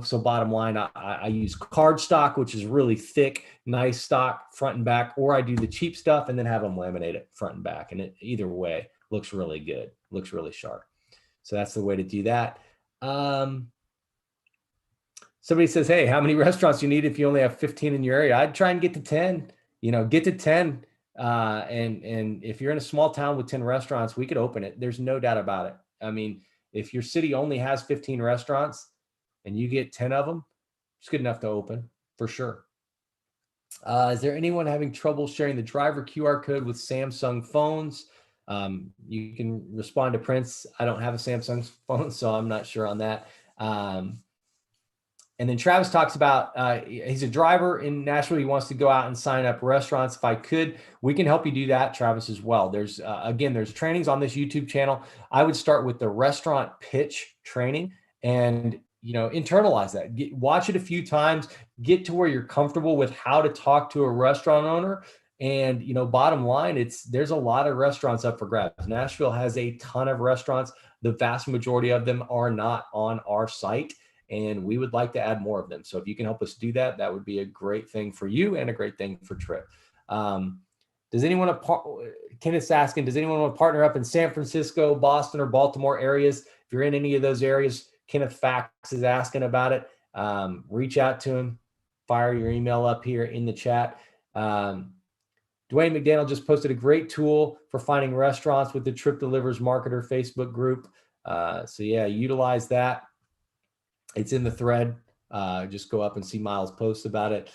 So bottom line, I use cardstock, which is really thick, nice stock front and back, or I do the cheap stuff and then have them laminate it front and back, and either way looks really good, looks really sharp. So that's the way to do that. Somebody says, hey, how many restaurants do you need if you only have 15 in your area? I'd try and get to 10, get to 10. And if you're in a small town with 10 restaurants, we could open it. There's no doubt about it. I mean, if your city only has 15 restaurants and you get 10 of them, it's good enough to open for sure. Is there anyone having trouble sharing the driver QR code with Samsung phones? You can respond to Prince. I don't have a Samsung phone, so I'm not sure on that. And then Travis talks about, he's a driver in Nashville. He wants to go out and sign up restaurants. If I could, we can help you do that, Travis, as well. There's, again, there's trainings on this YouTube channel. I would start with the restaurant pitch training and, internalize that. Watch it a few times, get to where you're comfortable with how to talk to a restaurant owner. And, bottom line, there's a lot of restaurants up for grabs. Nashville has a ton of restaurants. The vast majority of them are not on our site, and we would like to add more of them. So if you can help us do that, that would be a great thing for you and a great thing for Trip. Kenneth's asking, does anyone want to partner up in San Francisco, Boston, or Baltimore areas? If you're in any of those areas, Kenneth Fax is asking about it. Reach out to him, fire your email up here in the chat. Dwayne McDaniel just posted a great tool for finding restaurants with the Trip Delivers Marketer Facebook group. So yeah, utilize that. It's in the thread. Just go up and see Miles post about it.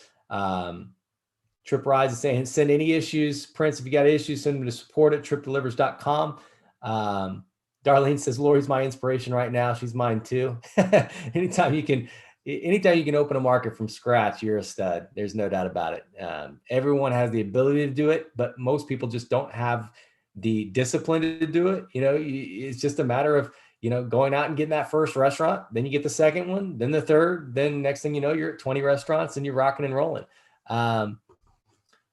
Trip Rise is saying, send any issues. Prince, if you got issues, send them to support@tripdelivers.com. Darlene says, Lori's my inspiration right now. She's mine too. Anytime you can open a market from scratch, you're a stud. There's no doubt about it. Everyone has the ability to do it, but most people just don't have the discipline to do it. It's just a matter of, going out and getting that first restaurant, then you get the second one, then the third, then next thing you know, you're at 20 restaurants and you're rocking and rolling.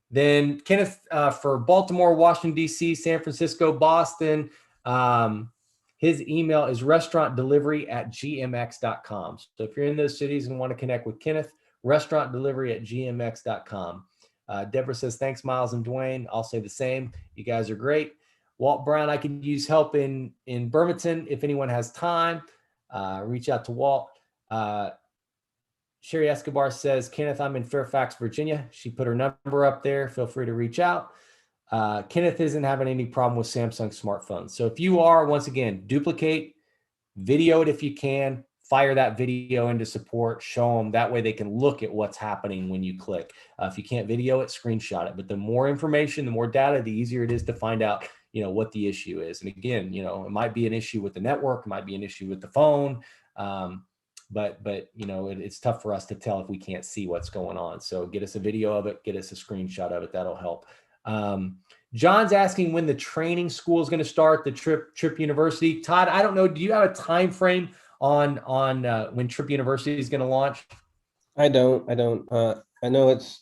Then Kenneth, for Baltimore, Washington, D.C., San Francisco, Boston, his email is restaurantdelivery@gmx.com. So if you're in those cities and want to connect with Kenneth, restaurantdelivery@gmx.com. Deborah says, thanks, Miles and Dwayne. I'll say the same. You guys are great. Walt Brown, I could use help in Burlington if anyone has time. Reach out to Walt. Sherry Escobar says, Kenneth, I'm in Fairfax, Virginia. She put her number up there. Feel free to reach out. Kenneth isn't having any problem with Samsung smartphones. So if you are, once again, duplicate, video it if you can, fire that video into support, show them. That way they can look at what's happening when you click. If you can't video it, screenshot it. But the more information, the more data, the easier it is to find out what the issue is. And again, it might be an issue with the network, it might be an issue with the phone. but it's tough for us to tell if we can't see what's going on. So get us a video of it, get us a screenshot of it. That'll help. John's asking when the training school is going to start, the Trip University. Todd, I don't know. Do you have a time frame on when Trip University is going to launch? I don't. I know it's,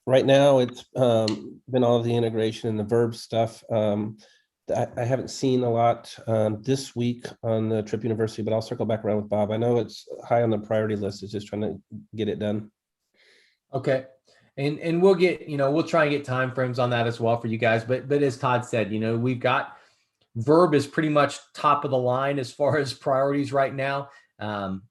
right now it's been all of the integration and the verb stuff. I haven't seen a lot this week on the Trip University, but I'll circle back around with Bob. I know it's high on the priority list. It's just trying to get it done. Okay. And we'll get, we'll try and get time frames on that as well for you guys. But as Todd said, we've got verb is pretty much top of the line as far as priorities right now. And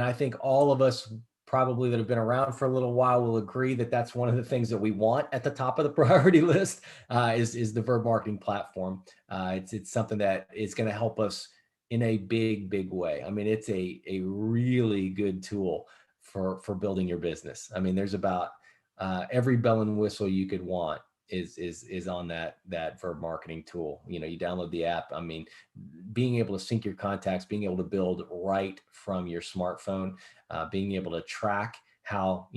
I think all of us probably that have been around for a little while will agree that that's one of the things that we want at the top of the priority list is the verb marketing platform. It's something that is going to help us in a big way. I mean, it's a really good tool for building your business. I mean, there's about every bell and whistle you could want is on that verb marketing tool. You download the app. I mean, being able to sync your contacts, being able to build right from your smartphone, being able to track how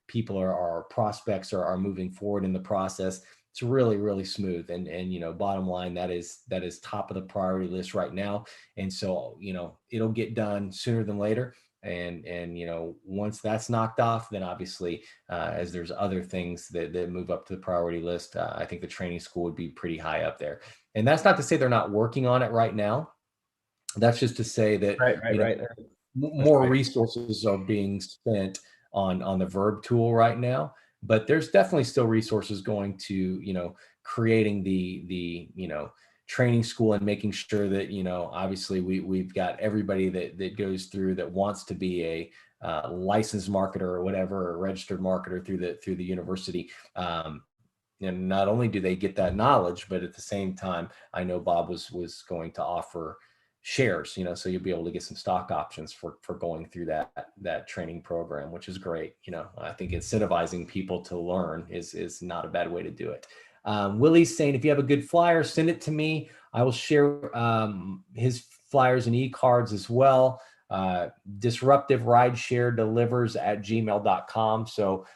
people our prospects are moving forward in the process. It's really smooth. And bottom line, that is top of the priority list right now. And so it'll get done sooner than later. And once that's knocked off, then obviously as there's other things that move up to the priority list, I think the training school would be pretty high up there. And that's not to say they're not working on it right now. That's just to say that Right. More resources are being spent on the verb tool right now, but there's definitely still resources going to creating the training school and making sure that obviously we've got everybody that goes through that wants to be a licensed marketer or whatever, or registered marketer through the university. And not only do they get that knowledge, but at the same time, I know Bob was going to offer shares, so you'll be able to get some stock options for going through that training program, which is great. I think incentivizing people to learn is not a bad way to do it. Willie's saying, if you have a good flyer, send it to me. I will share his flyers and e-cards as well. Disruptive Rideshare delivers at gmail.com. So,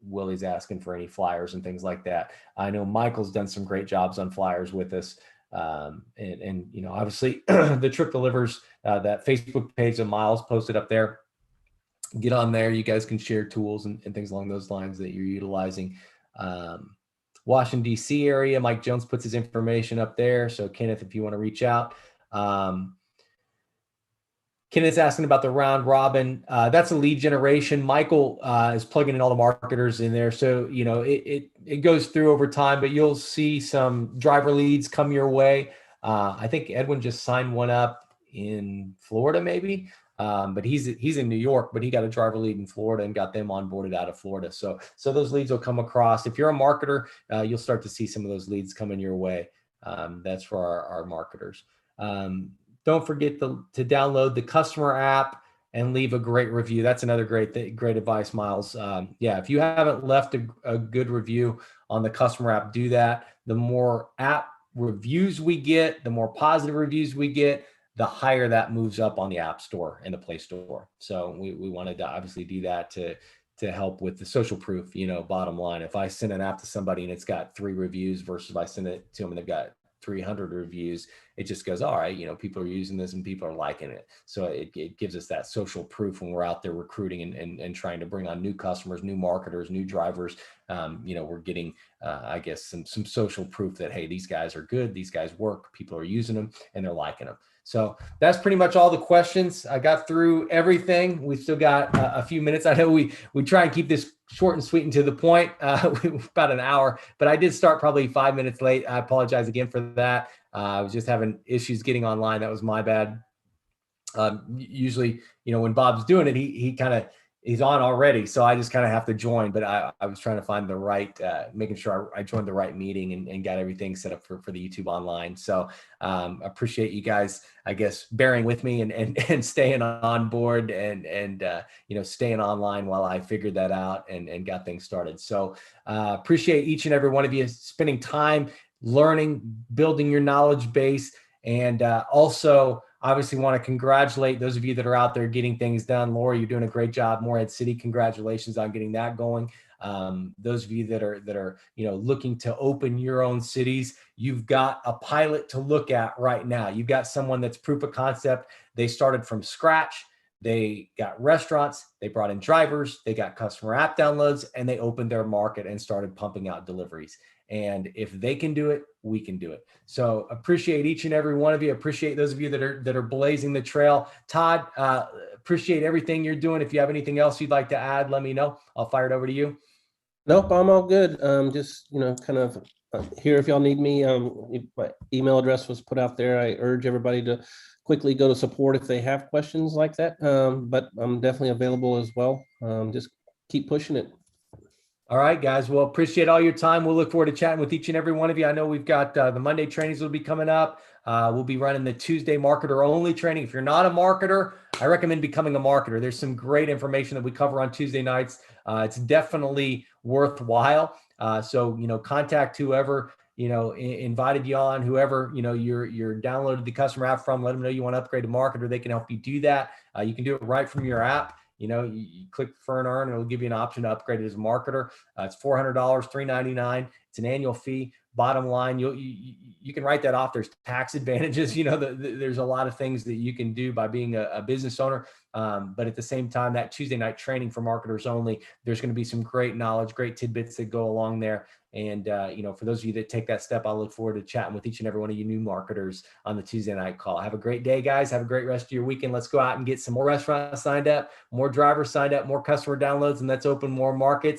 Willie's asking for any flyers and things like that. I know Michael's done some great jobs on flyers with us. Obviously the Trip Delivers, that Facebook page that Miles posted up there. Get on there. You guys can share tools and things along those lines that you're utilizing. Washington, D.C. area, Mike Jones puts his information up there. So Kenneth, if you want to reach out. Kenneth's asking about the round robin. That's a lead generation. Michael is plugging in all the marketers in there. So, it goes through over time, but you'll see some driver leads come your way. I think Edwin just signed one up in Florida, maybe. But he's in New York, but he got a driver lead in Florida and got them onboarded out of Florida. So those leads will come across. If you're a marketer, you'll start to see some of those leads coming your way. That's for our marketers. Don't forget to download the customer app and leave a great review. That's another great advice, Miles. If you haven't left a good review on the customer app, do that. The more app reviews we get, the more positive reviews we get, the higher that moves up on the App Store and the Play Store. So we wanted to obviously do that to help with the social proof. Bottom line, if I send an app to somebody and it's got 3 reviews versus if I send it to them and they've got 300 reviews, it just goes, all right, people are using this and people are liking it. So it gives us that social proof when we're out there recruiting and trying to bring on new customers, new marketers, new drivers. We're getting, I guess, some social proof that, hey, these guys are good. These guys work. People are using them and they're liking them. So that's pretty much all the questions. I got through everything. We've still got a few minutes. I know we try and keep this short and sweet and to the point. About an hour, but I did start probably 5 minutes late. I apologize again for that. I was just having issues getting online. That was my bad. Usually, when Bob's doing it, he's on already. So I just kind of have to join, but I was trying to find the right, making sure I joined the right meeting and got everything set up for the YouTube online. So appreciate you guys, I guess, bearing with me and staying on board and staying online while I figured that out and got things started. So appreciate each and every one of you spending time learning, building your knowledge base. And also Obviously want to congratulate those of you that are out there getting things done. Laura, you're doing a great job. Morehead City, congratulations on getting that going. Those of you that are looking to open your own cities, you've got a pilot to look at right now. You've got someone that's proof of concept. They started from scratch. They got restaurants, they brought in drivers, they got customer app downloads, and they opened their market and started pumping out deliveries. And if they can do it, we can do it. So appreciate each and every one of you. Appreciate those of you that are blazing the trail. Todd, appreciate everything you're doing. If you have anything else you'd like to add, let me know. I'll fire it over to you. Nope, I'm all good. Just, kind of here if y'all need me. My email address was put out there. I urge everybody to quickly go to support if they have questions like that. But I'm definitely available as well. Just keep pushing it. All right, guys. Well, appreciate all your time. We'll look forward to chatting with each and every one of you. I know we've got the Monday trainings will be coming up. We'll be running the Tuesday marketer only training. If you're not a marketer, I recommend becoming a marketer. There's some great information that we cover on Tuesday nights. It's definitely worthwhile. So, contact whoever, invited you on, whoever, you're downloaded the customer app from, let them know you want to upgrade to marketer. They can help you do that. You can do it right from your app. You click Fern Earn, and it'll give you an option to upgrade it as a marketer. It's $400, $399. It's an annual fee. Bottom line, you can write that off. There's tax advantages. There's a lot of things that you can do by being a business owner. But at the same time, that Tuesday night training for marketers only, there's going to be some great knowledge, great tidbits that go along there. And, for those of you that take that step, I look forward to chatting with each and every one of you new marketers on the Tuesday night call. Have a great day, guys. Have a great rest of your weekend. Let's go out and get some more restaurants signed up, more drivers signed up, more customer downloads, and let's open more markets.